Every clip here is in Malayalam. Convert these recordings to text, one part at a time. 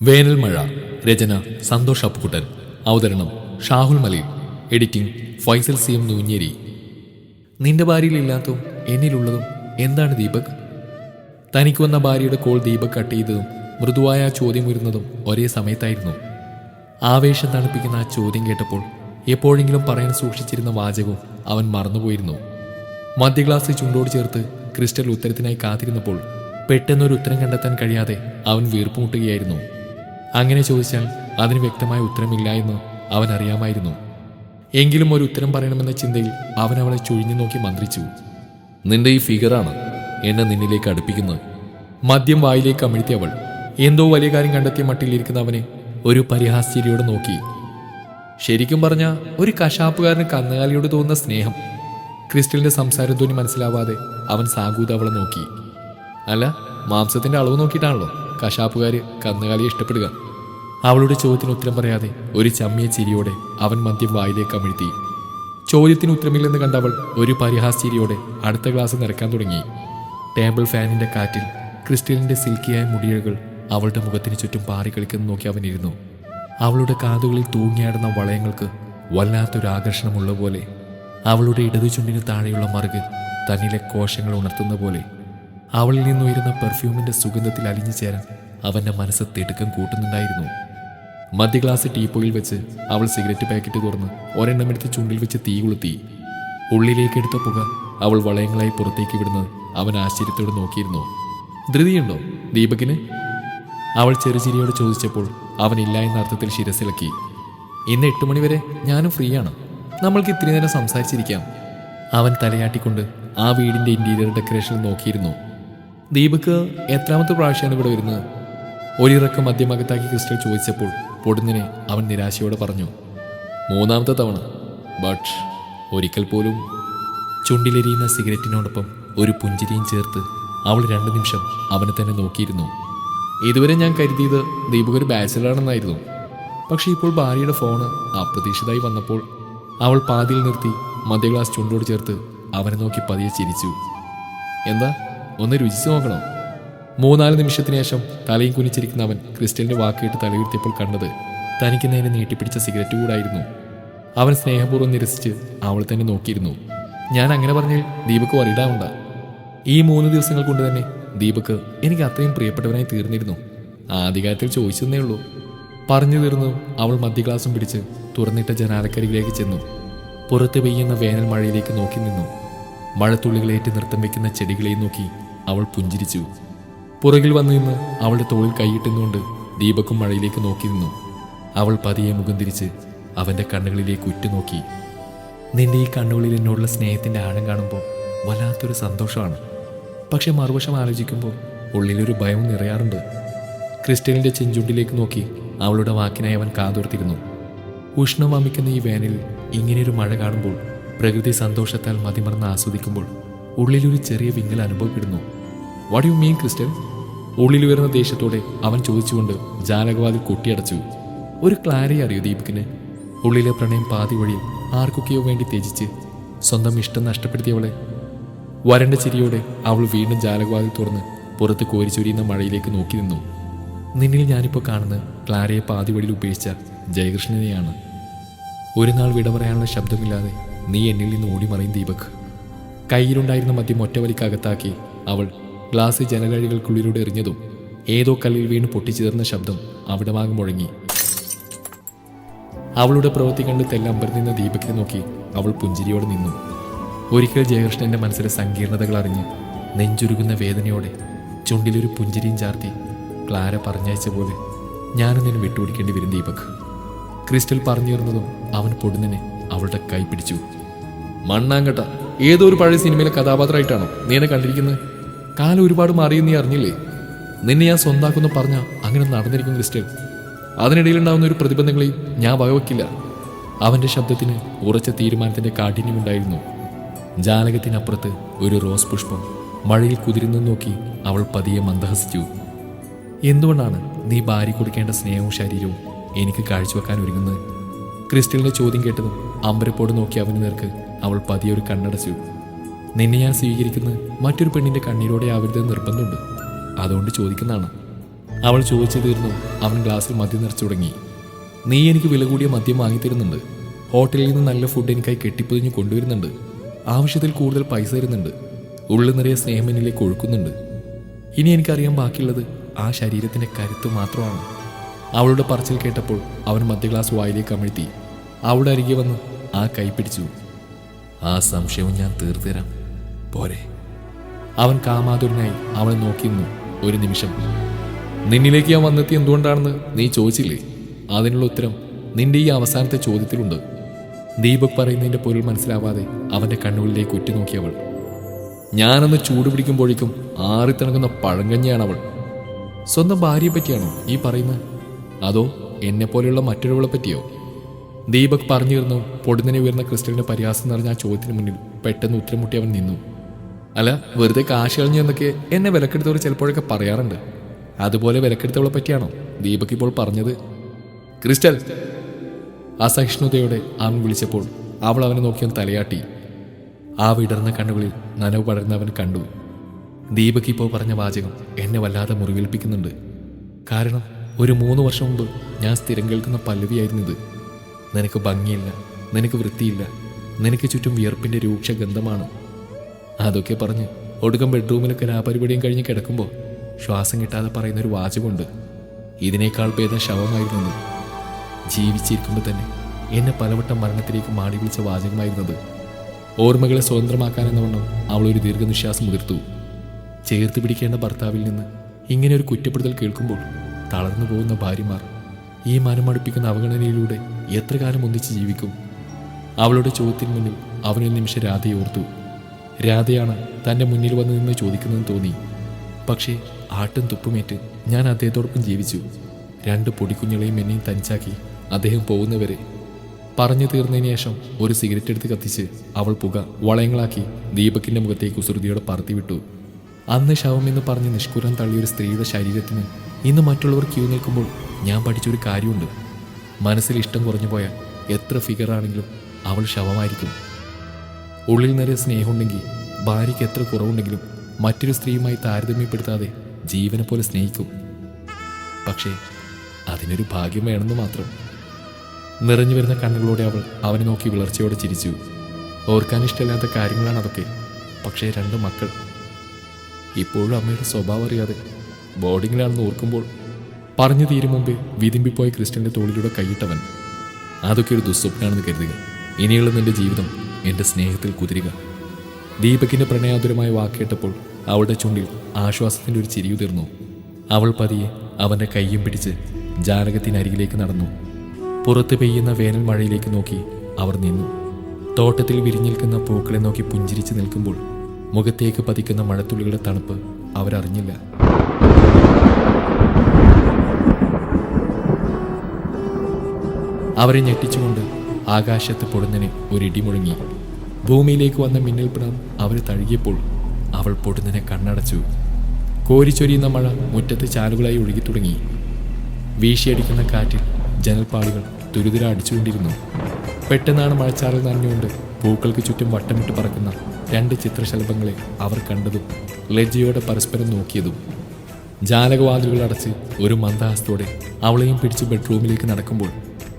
വേനൽ മഴ. രചന സന്തോഷ് അപ്പുക്കുട്ടൻ. അവതരണം ഷാഹുൽ മലയിൽ. Editing Faisal CM Nooncheri. നിന്റെ ഭാര്യയിലില്ലാത്തതും എന്നിലുള്ളതും എന്താണ് ദീപക്? തനിക്ക് വന്ന ഭാര്യയുടെ കോൾ ദീപക് കട്ട് ചെയ്തതും മൃദുവായ ആ ചോദ്യം വരുന്നതും ഒരേ സമയത്തായിരുന്നു. ആവേശം തണുപ്പിക്കുന്ന ആ ചോദ്യം കേട്ടപ്പോൾ എപ്പോഴെങ്കിലും പറയാൻ സൂക്ഷിച്ചിരുന്ന വാചകവും അവൻ മറന്നുപോയിരുന്നു. മധ്യ ഗ്ലാസ് ചുണ്ടോട് ചേർത്ത് ക്രിസ്റ്റൽ ഉത്തരത്തിനായി കാത്തിരുന്നപ്പോൾ പെട്ടെന്നൊരു ഉത്തരം കണ്ടെത്താൻ കഴിയാതെ അവൻ വീർപ്പുമുട്ടുകയായിരുന്നു. അങ്ങനെ ചോദിച്ചാൽ അതിന് വ്യക്തമായ ഉത്തരമില്ല എന്ന് അവൻ അറിയാമായിരുന്നു. എങ്കിലും ഒരു ഉത്തരം പറയണമെന്ന ചിന്തയിൽ അവൻ അവളെ ചുഴിഞ്ഞു നോക്കി മന്ത്രിച്ചു. നിന്റെ ഈ ഫിഗറാണ് എന്നെ നിന്നിലേക്ക് അടുപ്പിക്കുന്നത്. മദ്യം വായിലേക്ക് അമിഴ്ത്തി അവൾ എന്തോ വലിയ കാര്യം കണ്ടെത്തിയ മട്ടിലിരിക്കുന്ന അവനെ ഒരു പരിഹാസ്യരിയോട് നോക്കി. ശരിക്കും പറഞ്ഞ ഒരു കശാപ്പുകാരന് കന്നുകാലിയോട് തോന്നുന്ന സ്നേഹം. ക്രിസ്റ്റലിന്റെ സംസാരധ്വനി മനസ്സിലാവാതെ അവൻ സാഗൂത അവളെ നോക്കി. അല്ല, മാംസത്തിന്റെ അളവ് നോക്കിയിട്ടാണല്ലോ കശാപ്പുകാര് കന്നുകാലിയെ ഇഷ്ടപ്പെടുക. അവളുടെ ചോദ്യത്തിന് ഉത്തരം പറയാതെ ഒരു ചമ്മിയ ചിരിയോടെ അവൻ മദ്യം വായിലേക്ക് അമിഴ്ത്തി. ചോദ്യത്തിന് ഉത്തരമില്ലെന്ന് കണ്ടവൾ ഒരു പരിഹാസ്യരിയോടെ അടുത്ത ഗ്ലാസ് നിറക്കാൻ തുടങ്ങി. ടേബിൾ ഫാനിന്റെ കാറ്റിൽ ക്രിസ്റ്റലിന്റെ സിൽക്കിയായ മുടിയകൾ അവളുടെ മുഖത്തിന് ചുറ്റും പാറിക്കളിക്കുന്ന നോക്കി അവനിരുന്നു. അവളുടെ കാതുകളിൽ തൂങ്ങിയാടുന്ന വളയങ്ങൾക്ക് വല്ലാത്തൊരു ആകർഷണമുള്ള പോലെ, അവളുടെ ഇടതു ചുണ്ടിന് താഴെയുള്ള മറുക് തന്നിലെ കോശങ്ങൾ ഉണർത്തുന്ന പോലെ, അവളിൽ നിന്നുയരുന്ന പെർഫ്യൂമിന്റെ സുഗന്ധത്തിൽ അലിഞ്ഞു ചേരാൻ അവന്റെ മനസ്സ് തിടുക്കം കൂട്ടുന്നുണ്ടായിരുന്നു. മധ്യ ഗ്ലാസ് ടീപ്പോയിൽ വെച്ച് അവൾ സിഗരറ്റ് പാക്കറ്റ് തുറന്ന് ഒരെണ്ണമെടുത്ത് ചുണ്ടിൽ വെച്ച് തീ കൊളുത്തി. ഉള്ളിലേക്കെടുത്ത പുക അവൾ വളയങ്ങളായി പുറത്തേക്ക് വിടുന്നത് അവൻ ആശ്ചര്യത്തോടെ നോക്കിയിരുന്നു. ധൃതിയുണ്ടോ ദീപകിന്? അവൾ ചെറുചിരിയോട് ചോദിച്ചപ്പോൾ അവനില്ല എന്ന അർത്ഥത്തിൽ ശിരസിളക്കി. ഇന്ന് 8 മണിവരെ ഞാനും ഫ്രീ ആണ്, നമ്മൾക്ക് ഇത്തിരി നേരം സംസാരിച്ചിരിക്കാം. അവൻ തലയാട്ടിക്കൊണ്ട് ആ വീടിന്റെ ഇന്റീരിയർ ഡെക്കറേഷൻ നോക്കിയിരുന്നു. ദീപക് എത്രാമത്തെ പ്രാവശ്യമാണ് ഇവിടെ വരുന്നത്? ഒരിറക്കം മദ്യമകത്താക്കി ക്രിസ്റ്റൽ ചോദിച്ചപ്പോൾ പൊടുന്നിനെ അവൻ നിരാശയോടെ പറഞ്ഞു, 3ാമത്തെ തവണ. ബട്ട് ഒരിക്കൽ പോലും. ചുണ്ടിലെരിയുന്ന സിഗരറ്റിനോടൊപ്പം ഒരു പുഞ്ചിരിയും ചേർത്ത് അവൾ 2 നിമിഷം അവനെ തന്നെ നോക്കിയിരുന്നു. ഇതുവരെ ഞാൻ കരുതിയത് ദീപക് ഒരു ബാച്ചിലറാണെന്നായിരുന്നു. പക്ഷെ ഇപ്പോൾ ഭാര്യയുടെ ഫോണ് അപ്രതീക്ഷിതമായി വന്നപ്പോൾ അവൾ പാതിയിൽ നിർത്തി മധ്യ ഗ്ലാസ് ചുണ്ടോട് ചേർത്ത് അവനെ നോക്കി പതിയെ ചിരിച്ചു. എന്താ, ഒന്ന് രുചിച്ചു നോക്കണോ? 3-4 നിമിഷത്തിന് ശേഷം തലയും കുനിച്ചിരിക്കുന്ന അവൻ ക്രിസ്റ്റലിന്റെ വാക്കേട്ട് തലയുയർത്തിയപ്പോൾ കണ്ടത് തനിക്ക് നേരെ നീട്ടിപ്പിടിച്ച സിഗരറ്റ് കൂടായിരുന്നു. അവൻ സ്നേഹപൂർവ്വം നിരസിച്ച് അവൾ തന്നെ നോക്കിയിരുന്നു. ഞാൻ അങ്ങനെ പറഞ്ഞാൽ ദീപക് വറിയിടാവണ്ട. ഈ 3 ദിവസങ്ങൾ കൊണ്ട് തന്നെ ദീപക് എനിക്ക് അത്രയും പ്രിയപ്പെട്ടവനായി തീർന്നിരുന്നു. ആദ്യകാലത്തിൽ ചോദിച്ചെന്നേ ഉള്ളൂ. പറഞ്ഞു തീർന്നു അവൾ മധ്യ ഗ്ലാസും പിടിച്ച് തുറന്നിട്ട ജനാലക്കരികിലേക്ക് ചെന്നു. പുറത്ത് പെയ്യുന്ന വേനൽ മഴയിലേക്ക് നോക്കി നിന്നു. മഴത്തുള്ളികളേറ്റ് നൃത്തം വയ്ക്കുന്ന ചെടികളെയും നോക്കി അവൾ പുഞ്ചിരിച്ചു. പുറകിൽ വന്നു നിന്ന് അവളുടെ തോളിൽ കൈയിട്ടുന്നുകൊണ്ട് ദീപക്കും മഴയിലേക്ക് നോക്കി നിന്നു. അവൾ പതിയെ മുഖം തിരിച്ച് അവൻ്റെ കണ്ണുകളിലേക്ക് ഉറ്റുനോക്കി. നിന്റെ ഈ കണ്ണുകളിൽ എന്നോടുള്ള സ്നേഹത്തിൻ്റെ ആഴം കാണുമ്പോൾ വല്ലാത്തൊരു സന്തോഷമാണ്. പക്ഷെ മറുവശം ആലോചിക്കുമ്പോൾ ഉള്ളിലൊരു ഭയവും നിറയാറുണ്ട്. ക്രിസ്റ്റലിൻ്റെ ചെഞ്ചുണ്ടിലേക്ക് നോക്കി അവളുടെ വാക്കിനായി അവൻ കാതോർത്തിരുന്നു. ഉഷ്ണം വമിക്കുന്ന ഈ വേനലിൽ ഇങ്ങനെയൊരു മഴ കാണുമ്പോൾ, പ്രകൃതി സന്തോഷത്താൽ മതിമറന്ന് ആസ്വദിക്കുമ്പോൾ ഉള്ളിലൊരു ചെറിയ വിങ്ങൽ അനുഭവപ്പെടുന്നു. What you mean Crystal? ഉള്ളിലുയർന്ന ദേഷ്യത്തോടെ അവൻ ചോദിച്ചുകൊണ്ട് ജാലകവാതിൽ കൊട്ടിയടച്ചു. ഒരു ക്ലാരയെ അറിയോ ദീപകിന്? ഉള്ളിലെ പ്രണയം പാതി വഴി ആർക്കൊക്കെയോ വേണ്ടി ത്യജിച്ച് സ്വന്തം ഇഷ്ടം നഷ്ടപ്പെടുത്തിയവളെ. വരണ്ട ചിരിയോടെ അവൾ വീണ്ടും ജാലകവാതിൽ തുറന്ന് പുറത്ത് കോരിച്ചൊരിയുന്ന മഴയിലേക്ക് നോക്കി നിന്നു. നിന്നിൽ ഞാനിപ്പോൾ കാണുന്ന ക്ലാരയെ പാതി വഴിയിൽ ഉപേക്ഷിച്ച ജയകൃഷ്ണനെയാണ്. ഒരു നാൾ വിട പറയാനുള്ള ശബ്ദമില്ലാതെ നീ എന്നിൽ നിന്ന് ഓടിമറയും ദീപക്. കയ്യിലുണ്ടായിരുന്ന മദ്യം ഒറ്റവലിക്കകത്താക്കി അവൾ ഗ്ലാസ് ജനലഴികൾക്കുള്ളിലൂടെ എറിഞ്ഞതും ഏതോ കല്ലിൽ വീണ് പൊട്ടിച്ചേർന്ന ശബ്ദം അവിടെ ഭാഗം മുഴങ്ങി. അവളുടെ പ്രവൃത്തി കണ്ട് തെല്ലമ്പർ നിന്ന ദീപകിനെ നോക്കി അവൾ പുഞ്ചിരിയോടെ നിന്നു. ഒരിക്കൽ ജയകൃഷ്ണന്റെ മനസ്സിലെ സങ്കീർണതകൾ അറിഞ്ഞ് നെഞ്ചുരുകുന്ന വേദനയോടെ ചുണ്ടിലൊരു പുഞ്ചിരിയും ചാർത്തി ക്ലാര പറഞ്ഞയച്ച പോലെ ഞാനും നിന്നെ വിട്ടുപിടിക്കേണ്ടി വരും ദീപക്. ക്രിസ്റ്റൽ പറഞ്ഞിരുന്നതും അവൻ പൊടുന്നനെ അവളുടെ കൈ പിടിച്ചു. മണ്ണാങ്കട്ട, ഏതോ ഒരു പഴയ സിനിമയിലെ കഥാപാത്രമായിട്ടാണോ നീ എന്നെ കണ്ടിരിക്കുന്നത്? കാലം ഒരുപാട് മാറിയെന്ന് നീ അറിഞ്ഞില്ലേ? നിന്നെ ഞാൻ സ്വന്താക്കുന്നു പറഞ്ഞാൽ അങ്ങനെ നടന്നിരിക്കും ക്രിസ്റ്റൽ. അതിനിടയിലുണ്ടാകുന്ന ഒരു പ്രതിബന്ധങ്ങളെയും ഞാൻ വകവെക്കില്ല. അവൻ്റെ ശബ്ദത്തിന് ഉറച്ച തീരുമാനത്തിൻ്റെ കാഠിന്യമുണ്ടായിരുന്നു. ജാലകത്തിനപ്പുറത്ത് ഒരു റോസ് പുഷ്പം മഴയിൽ കുതിരുന്നു നോക്കി അവൾ പതിയെ മന്ദഹസിച്ചു. എന്തുകൊണ്ടാണ് നീ ഭാര്യ കൊടുക്കേണ്ട സ്നേഹവും ശരീരവും എനിക്ക് കാഴ്ചവെക്കാൻ ഒരുങ്ങുന്നത്? ക്രിസ്റ്റലിന്റെ ചോദ്യം കേട്ടതും അമ്പരപ്പോട് നോക്കി അവന് നേർക്ക് അവൾ പതിയെ ഒരു കണ്ണടച്ചു. നിന്നെ ഞാൻ സ്വീകരിക്കുന്നത് മറ്റൊരു പെണ്ണിന്റെ കണ്ണീരോടെ ആവരുതെന്ന് നിർബന്ധമുണ്ട്. അതുകൊണ്ട് ചോദിക്കുന്നതാണ്. അവൾ ചോദിച്ചു തീർന്നു. അവൻ ഗ്ലാസ്സിൽ മദ്യം നിറച്ചു തുടങ്ങി. നീ എനിക്ക് വില കൂടിയ മദ്യം വാങ്ങിത്തരുന്നുണ്ട്. ഹോട്ടലിൽ നിന്ന് നല്ല ഫുഡ് എനിക്കായി കെട്ടിപ്പൊതിഞ്ഞ് കൊണ്ടുവരുന്നുണ്ട്. ആവശ്യത്തിൽ കൂടുതൽ പൈസ തരുന്നുണ്ട്. ഉള്ളു നിറയെ സ്നേഹം എന്നിലേക്ക് ഒഴുക്കുന്നുണ്ട്. ഇനി എനിക്കറിയാൻ ബാക്കിയുള്ളത് ആ ശരീരത്തിൻ്റെ കരുത്ത് മാത്രമാണ്. അവളുടെ പറച്ചിൽ കേട്ടപ്പോൾ അവൻ മദ്യ ഗ്ലാസ് വായിലേക്ക് അമഴ്ത്തി. അവളുടെ അരികെ വന്ന് ആ കൈ പിടിച്ചു. ആ സംശയവും ഞാൻ തീർത്തുതരാം, പോരെ? അവൻ കാമാതുരനായി അവളെ നോക്കി നിന്നു. ഒരു നിമിഷം. നിന്നിലേക്ക് ഞാൻ വന്നെത്തി എന്തുകൊണ്ടാണെന്ന് നീ ചോദിച്ചില്ലേ? അതിനുള്ള ഉത്തരം നിന്റെ ഈ അവസാനത്തെ ചോദ്യത്തിലുണ്ട്. ദീപക് പറയുന്നതിൻ്റെ പൊരുൾ മനസ്സിലാവാതെ അവൻ്റെ കണ്ണുകളിലേക്ക് ഉറ്റുനോക്കിയവൾ. ഞാനൊന്ന് ചൂട് പിടിക്കുമ്പോഴേക്കും ആറിത്തിണങ്ങുന്ന പഴങ്കഞ്ഞിയാണ് അവൾ. സ്വന്തം ഭാര്യയെ പറ്റിയാണോ ഈ പറയുന്നത്? അതോ എന്നെപ്പോലെയുള്ള മറ്റൊരുവളെ പറ്റിയോ? ദീപക് പറഞ്ഞിരുന്നു. പൊടുന്നനെ ഉയർന്ന ക്രിസ്റ്റലിന്റെ പരിഹാസം നിറഞ്ഞ ആ ചോദ്യത്തിന് മുന്നിൽ പെട്ടെന്ന് ഉത്തരം മുട്ടി അവൻ നിന്നു. അല്ല, വെറുതെ കാശ് കളഞ്ഞു എന്നൊക്കെ എന്നെ വിലക്കെടുത്തവർ ചിലപ്പോഴൊക്കെ പറയാറുണ്ട്. അതുപോലെ വിലക്കെടുത്തവളെ പറ്റിയാണോ ദീപക് ഇപ്പോൾ പറഞ്ഞത്? ക്രിസ്റ്റൽ! അസഹിഷ്ണുതയോടെ അവൻ വിളിച്ചപ്പോൾ അവൾ അവനെ നോക്കിയാൽ തലയാട്ടി. ആ വിടർന്ന കണ്ണുകളിൽ നനവ് പടർന്നവൻ കണ്ടു. ദീപക് ഇപ്പോൾ പറഞ്ഞ വാചകം എന്നെ വല്ലാതെ മുറിവേൽപ്പിക്കുന്നുണ്ട്. കാരണം ഒരു 3 വർഷം മുമ്പ് ഞാൻ സ്ഥിരം കേൾക്കുന്ന പല്ലവിയായിരുന്നു ഇത്. നിനക്ക് ഭംഗിയില്ല, നിനക്ക് വൃത്തിയില്ല, നിനക്ക് ചുറ്റും വിയർപ്പിൻ്റെ രൂക്ഷ ഗന്ധമാണ്. അതൊക്കെ പറഞ്ഞ് ഒടുക്കം ബെഡ്റൂമിലെ കലാപരിപാടിയും കഴിഞ്ഞ് കിടക്കുമ്പോൾ ശ്വാസം കിട്ടാതെ പറയുന്നൊരു വാചകമുണ്ട്. ഇതിനേക്കാൾ ഭേദം ശവമായിരുന്നത്. ജീവിച്ചിരിക്കുമ്പോൾ തന്നെ എന്നെ പലവട്ടം മരണത്തിലേക്ക് മാടി വിളിച്ച വാചകമായിരുന്നത്. ഓർമ്മകളെ സ്വതന്ത്രമാക്കാനെന്ന വണ്ണം അവളൊരു ദീർഘനിശ്വാസം മുതിർത്തു. ചേർത്ത് പിടിക്കേണ്ട ഭർത്താവിൽ നിന്ന് ഇങ്ങനെ ഒരു കുറ്റപ്പെടുത്തൽ കേൾക്കുമ്പോൾ തളർന്നു പോകുന്ന ഭാര്യമാർ ഈ മനമടുപ്പിക്കുന്ന അവഗണനയിലൂടെ എത്ര കാലം ഒന്നിച്ച് ജീവിക്കും? അവളുടെ ചോദ്യത്തിന് മുന്നിൽ അവനൊരു നിമിഷം രാധയെ ഓർത്തു. രാധയാണ് തൻ്റെ മുന്നിൽ വന്ന് നിന്ന് ചോദിക്കുന്നതെന്ന് തോന്നി. പക്ഷേ ആട്ടും തുപ്പുമേറ്റ് ഞാൻ അദ്ദേഹത്തോടൊപ്പം ജീവിച്ചു. 2 പൊടിക്കുഞ്ഞുങ്ങളെയും എന്നെയും തനിച്ചാക്കി അദ്ദേഹം പോകുന്നവരെ. പറഞ്ഞു തീർന്നതിന് ശേഷം ഒരു സിഗരറ്റ് എടുത്ത് കത്തിച്ച് അവൾ പുക വളയങ്ങളാക്കി ദീപകിൻ്റെ മുഖത്തേക്ക് കുസൃതിയോടെ പറത്തിവിട്ടു. അന്ന് ശവമെന്ന് പറഞ്ഞ് നിഷ്കുരം തള്ളിയൊരു സ്ത്രീയുടെ ശരീരത്തിന് ഇന്ന് മറ്റുള്ളവർ ക്യൂ നിൽക്കുമ്പോൾ ഞാൻ പഠിച്ചൊരു കാര്യമുണ്ട്. മനസ്സിൽ ഇഷ്ടം കുറഞ്ഞു പോയാൽ എത്ര ഫിഗറാണെങ്കിലും അവൾ ശവമായിരിക്കും. ഉള്ളിൽ നിറയെ സ്നേഹമുണ്ടെങ്കിൽ ഭാര്യയ്ക്ക് എത്ര കുറവുണ്ടെങ്കിലും മറ്റൊരു സ്ത്രീയുമായി താരതമ്യപ്പെടുത്താതെ ജീവനെ പോലെ സ്നേഹിക്കും. പക്ഷേ അതിനൊരു ഭാഗ്യം വേണമെന്ന് മാത്രം. നിറഞ്ഞു വരുന്ന കണ്ണുകളോടെ അവൾ അവനെ നോക്കി വിളർച്ചയോടെ ചിരിച്ചു. ഓർക്കാൻ ഇഷ്ടമില്ലാത്ത കാര്യങ്ങളാണ് അതൊക്കെ. പക്ഷേ 2 മക്കൾ. ഇപ്പോഴും അമ്മയുടെ സ്വഭാവം അറിയാതെ ബോർഡിങ്ങിലാണെന്ന് ഓർക്കുമ്പോൾ. പറഞ്ഞു തീരും മുമ്പേ വിതിമ്പിപ്പോയ ക്രിസ്റ്റലിൻ്റെ തോളിലൂടെ കൈയിട്ടവൻ. അതൊക്കെ ഒരു ദുസ്വപ്നാണെന്ന് കരുതുക. ഇനിയുള്ള നിന്റെ ജീവിതം എൻ്റെ സ്നേഹത്തിൽ കുതിരുക. ദീപകിൻ്റെ പ്രണയാതുരമായ വാക്കേട്ടപ്പോൾ അവളുടെ ചുണ്ടിൽ ആശ്വാസത്തിൻ്റെ ഒരു ചിരിയുതിർന്നു. അവൾ പതിയെ അവൻ്റെ കയ്യും പിടിച്ച് ജാലകത്തിനരികിലേക്ക് നടന്നു. പുറത്ത് പെയ്യുന്ന വേനൽ മഴയിലേക്ക് നോക്കി അവർ നിന്നു. തോട്ടത്തിൽ വിരിഞ്ഞിൽക്കുന്ന പൂക്കളെ നോക്കി പുഞ്ചിരിച്ച് നിൽക്കുമ്പോൾ മുഖത്തേക്ക് പതിക്കുന്ന മഴത്തുള്ളികളുടെ തണുപ്പ് അവരറിഞ്ഞില്ല. അവരെ ഞെട്ടിച്ചുകൊണ്ട് ആകാശത്ത് പൊടുന്നനെ ഒരിടി മുഴങ്ങി. ഭൂമിയിലേക്ക് വന്ന മിന്നൽപ്പിണം അവരെ തഴുകിയപ്പോൾ അവൾ പൊടുന്നനെ കണ്ണടച്ചു. കോരിച്ചൊരിയുന്ന മഴ മുറ്റത്ത് ചാലുകളായി ഒഴുകി തുടങ്ങി. വീശിയടിക്കുന്ന കാറ്റിൽ ജനൽപ്പാളികൾ തുരുതുര അടിച്ചുകൊണ്ടിരുന്നു. പെട്ടെന്നാണ് മഴച്ചാറിൽ നനഞ്ഞുകൊണ്ട് പൂക്കൾക്ക് ചുറ്റും വട്ടമിട്ട് പറക്കുന്ന 2 ചിത്രശലഭങ്ങളെ അവർ കണ്ടതും ലജ്ജയോടെ പരസ്പരം നോക്കിയതും. ജാലകവാതിലുകൾ അടച്ച് ഒരു മന്ദഹാസത്തോടെ അവളെയും പിടിച്ച് ബെഡ്റൂമിലേക്ക് നടക്കുമ്പോൾ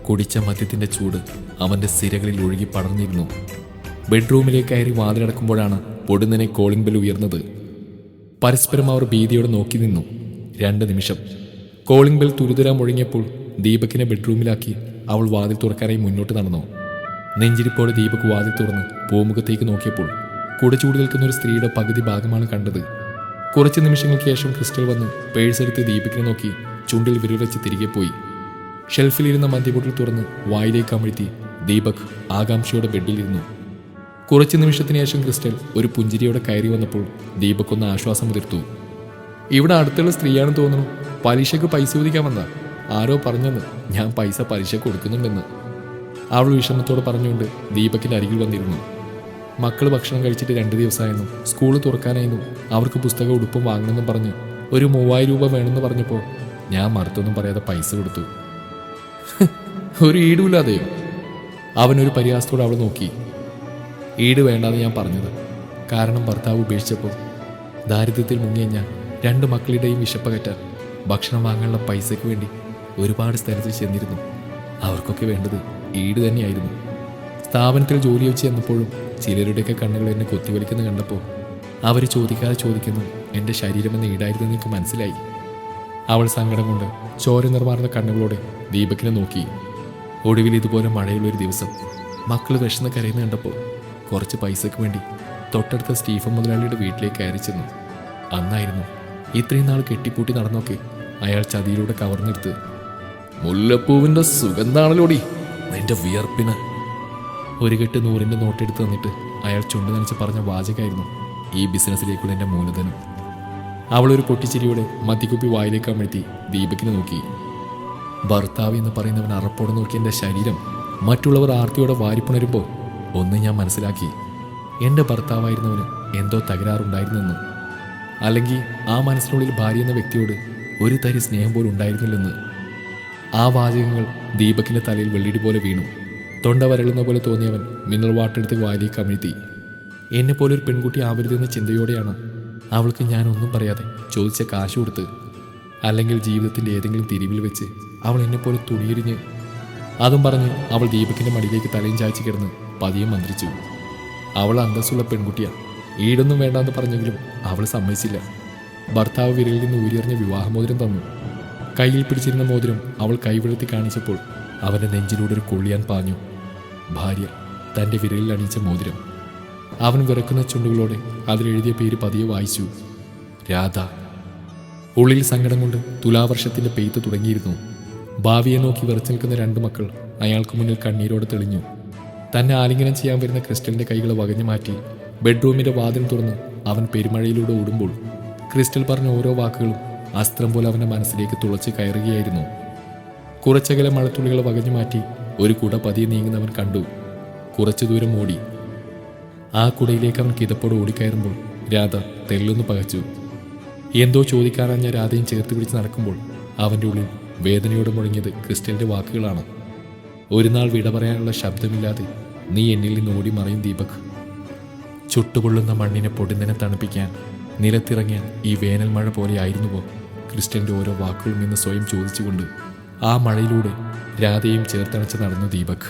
കുടിച്ച മദ്യത്തിൻ്റെ ചൂട് അവൻ്റെ സിരകളിൽ ഒഴുകി പടർന്നിരുന്നു. ബെഡ്റൂമിലേക്ക് കയറി വാതിലടക്കുമ്പോഴാണ് പൊടുന്നനെ കോളിംഗ് ബെൽ ഉയർന്നത്. പരസ്പരം അവർ ഭീതിയോടെ നോക്കി നിന്നു. 2 നിമിഷം. കോളിംഗ് ബെൽ തുരുതുര മുഴങ്ങിയപ്പോൾ ദീപകിനെ ബെഡ്റൂമിലാക്കി അവൾ വാതിൽ തുറക്കാനായി മുന്നോട്ട് നടന്നു. നെഞ്ചിരിപ്പോടെ ദീപക് വാതിൽ തുറന്ന് പൂമുഖത്തേക്ക് നോക്കിയപ്പോൾ കുടച്ചൂടി നിൽക്കുന്ന ഒരു സ്ത്രീയുടെ പകുതി ഭാഗമാണ് കണ്ടത്. കുറച്ച് നിമിഷങ്ങൾക്ക് ശേഷം ക്രിസ്റ്റൽ വന്ന് പേഴ്സെടുത്ത് ദീപകിനെ നോക്കി ചുണ്ടിൽ വിരലച്ച് തിരികെ പോയി. ഷെൽഫിലിരുന്ന മദ്യബോട്ടിൽ തുറന്ന് വായിലേക്ക് അമഴ്ത്തി ദീപക് ആകാംക്ഷയോടെ ബെഡിലിരുന്നു. കുറച്ച് നിമിഷത്തിന് ശേഷം ക്രിസ്റ്റൽ ഒരു പുഞ്ചിരിയോടെ കയറി വന്നപ്പോൾ ദീപക് ഒന്ന് ആശ്വാസം മുതിർത്തു. ഇവിടെ അടുത്തുള്ള സ്ത്രീയാണെന്ന് തോന്നുന്നു. പലിശക്ക് പൈസ ചോദിക്കാൻ വന്ന ആരോ പറഞ്ഞെന്ന്. ഞാൻ പൈസ പലിശ കൊടുക്കുന്നുണ്ടെന്ന് അവൾ വിഷമത്തോടെ പറഞ്ഞുകൊണ്ട് ദീപകിൻ്റെ അരികിൽ വന്നിരുന്നു. മക്കൾ ഭക്ഷണം കഴിച്ചിട്ട് 2 ദിവസമായിരുന്നു. സ്കൂൾ തുറക്കാനായിരുന്നു. അവർക്ക് പുസ്തകം ഉടുപ്പും വാങ്ങണമെന്നും പറഞ്ഞ് ഒരു 3000 രൂപ വേണമെന്ന് പറഞ്ഞപ്പോൾ ഞാൻ മറുത്തൊന്നും പറയാതെ പൈസ കൊടുത്തു. ഒരു ഈടുമില്ലാതെയോ? അവനൊരു പരിഹാസത്തോടെ അവൾ നോക്കി. ഈട് വേണ്ടാന്ന് ഞാൻ പറഞ്ഞത്. കാരണം ഭർത്താവ് ഉപേക്ഷിച്ചപ്പോൾ ദാരിദ്ര്യത്തിൽ മുങ്ങിയ ഞാൻ 2 മക്കളുടെയും വിശപ്പകറ്റാൻ ഭക്ഷണം വാങ്ങാനുള്ള പൈസയ്ക്ക് വേണ്ടി ഒരുപാട് സ്ഥലത്ത് ചെന്നിരുന്നു. അവർക്കൊക്കെ വേണ്ടത് ഈട് തന്നെയായിരുന്നു. സ്ഥാപനത്തിൽ ജോലി വെച്ച് ചെന്നപ്പോഴും ചിലരുടെയൊക്കെ കണ്ണുകൾ എന്നെ കൊത്തിവലിക്കുന്ന കണ്ടപ്പോൾ അവർ ചോദിക്കാതെ ചോദിക്കുന്നു എൻ്റെ ശരീരമെന്ന ഈടായിരുന്നെന്ന് എനിക്ക് മനസ്സിലായി. അവൾ സങ്കടം കൊണ്ട് ചോര നിർമാറുന്ന കണ്ണുകളോടെ ദീപകിനെ നോക്കി. ഒടുവിൽ ഇതുപോലെ മഴയുള്ളൊരു ദിവസം മക്കൾ വിശന്ന് കരയുന്ന കണ്ടപ്പോൾ കുറച്ച് പൈസയ്ക്ക് വേണ്ടി തൊട്ടടുത്ത സ്റ്റീഫൻ മുതലാളിയുടെ വീട്ടിലേക്ക് കയറി ചെന്നു. അന്നായിരുന്നു ഇത്രയും നാൾ കെട്ടിപ്പൂട്ടി നടന്നൊക്കെ അയാൾ ചതിയിലൂടെ കവർന്നെടുത്ത്. മുല്ലപ്പൂവിൻ്റെ സുഗന്ധാണല്ലോടി നിന്റെ വിയർപ്പിന്. ഒരു കെട്ട് 100 നോട്ടെടുത്ത് തന്നിട്ട് അയാൾ ചുണ്ടു നനച്ച് പറഞ്ഞ വാചകമായിരുന്നു ഈ ബിസിനസ്സിലേക്കുള്ള എൻ്റെ മൂലധനം. അവളൊരു പൊട്ടിച്ചിരിയോടെ മദ്യക്കുപ്പി വായിലേക്ക് അമഴ്ത്തി ദീപകിനെ നോക്കി. ഭർത്താവ് എന്ന് പറയുന്നവൻ അറപ്പോടെ നോക്കി എൻ്റെ ശരീരം മറ്റുള്ളവർ ആർത്തിയോടെ വാരിപ്പുണരുമ്പോൾ ഒന്ന് ഞാൻ മനസ്സിലാക്കി, എൻ്റെ ഭർത്താവായിരുന്നവന് എന്തോ തകരാറുണ്ടായിരുന്നെന്ന്. അല്ലെങ്കിൽ ആ മനസ്സിനുള്ളിൽ ഭാര്യ എന്ന വ്യക്തിയോട് ഒരു തരി സ്നേഹം പോലും ഉണ്ടായിരുന്നില്ലെന്ന്. ആ വാചകങ്ങൾ ദീപകിൻ്റെ തലയിൽ വെള്ളിടി പോലെ വീണു. തൊണ്ട വരളുന്ന പോലെ തോന്നിയവൻ മിനറൽ വാട്ടർ എടുത്ത് വായിലേക്ക് അമഴ്ത്തി. എന്നെപ്പോലൊരു പെൺകുട്ടി ആവരുതെന്ന ചിന്തയോടെയാണ് അവൾക്ക് ഞാനൊന്നും പറയാതെ ചോദിച്ച കാശ് കൊടുത്ത്. അല്ലെങ്കിൽ ജീവിതത്തിൻ്റെ ഏതെങ്കിലും തിരിവിൽ വെച്ച് അവൾ എന്നെപ്പോലെ തുണിയെരിഞ്ഞ്. അതും പറഞ്ഞ് അവൾ ദീപകിൻ്റെ മടിയിലേക്ക് തലയും ചായച്ച് കിടന്ന് പതിയെ മന്ത്രിച്ചു. അവൾ അന്തസ്സുള്ള പെൺകുട്ടിയാണ്. ഈടൊന്നും വേണ്ടാന്ന് പറഞ്ഞെങ്കിലും അവൾ സമ്മതിച്ചില്ല. ഭർത്താവ് വിരലിൽ നിന്ന് ഊരിയെറിഞ്ഞ വിവാഹമോതിരം തന്നു. കയ്യിൽ പിടിച്ചിരുന്ന മോതിരം അവൾ കൈവിഴത്തി കാണിച്ചപ്പോൾ അവൻ്റെ നെഞ്ചിലൂടെ ഒരു കൊള്ളിയാൻ പാഞ്ഞു. ഭാര്യ തൻ്റെ വിരലിൽ അണിയിച്ച മോതിരം. അവൻ വിറക്കുന്ന ചുണ്ടുകളോടെ അതിലെഴുതിയ പേര് പതിയെ വായിച്ചു, രാധ. ഉള്ളിൽ സങ്കടം കൊണ്ട് തുലാവർഷത്തിൻ്റെ പെയ്ത്ത് തുടങ്ങിയിരുന്നു. ഭാവിയെ നോക്കി വിറച്ചു നിൽക്കുന്ന 2 മക്കൾ അയാൾക്ക് മുന്നിൽ കണ്ണീരോടെ തെളിഞ്ഞു. തന്നെ ആലിംഗനം ചെയ്യാൻ വരുന്ന ക്രിസ്റ്റലിൻ്റെ കൈകളെ വകഞ്ഞു മാറ്റി ബെഡ്റൂമിൻ്റെ വാതിൽ തുറന്ന് അവൻ പെരുമഴയിലൂടെ ഓടുമ്പോൾ ക്രിസ്റ്റൽ പറഞ്ഞ ഓരോ വാക്കുകളും അസ്ത്രം പോലെ അവൻ്റെ മനസ്സിലേക്ക് തുളച്ച് കയറുകയായിരുന്നു. കുറച്ചകലെ മഴത്തുള്ളികളെ വകഞ്ഞു മാറ്റി ഒരു കുട പതിയെ നീങ്ങുന്നവൻ കണ്ടു. കുറച്ചു ദൂരം ഓടി. ആ കുടയിലേക്ക് അവൻ കിതപ്പോടെ ഓടിക്കയറുമ്പോൾ രാധ തെല്ലൊന്ന് പകച്ചു. എന്തോ ചോദിക്കാനഞ്ഞ രാധയും ചേർത്ത് പിടിച്ച് നടക്കുമ്പോൾ അവൻ്റെ ഉള്ളിൽ വേദനയോടെ മുഴങ്ങിയത് ക്രിസ്റ്റലിൻ്റെ വാക്കുകളാണ്. ഒരു നാൾ വിട പറയാനുള്ള ശബ്ദമില്ലാതെ നീ എന്നിൽ നിന്ന് ഓടി മറയും ദീപക്. ചുട്ടുപൊള്ളുന്ന മണ്ണിനെ പൊടുന്നനെ തണുപ്പിക്കാൻ നിലത്തിറങ്ങിയ ഈ വേനൽ മഴ പോലെയായിരുന്നുവോ ക്രിസ്റ്റലിൻ്റെ ഓരോ വാക്കുകളും എന്ന് സ്വയം ചോദിച്ചുകൊണ്ട് ആ മഴയിലൂടെ രാധയും ചേർത്തണച്ച് നടന്നു ദീപക്.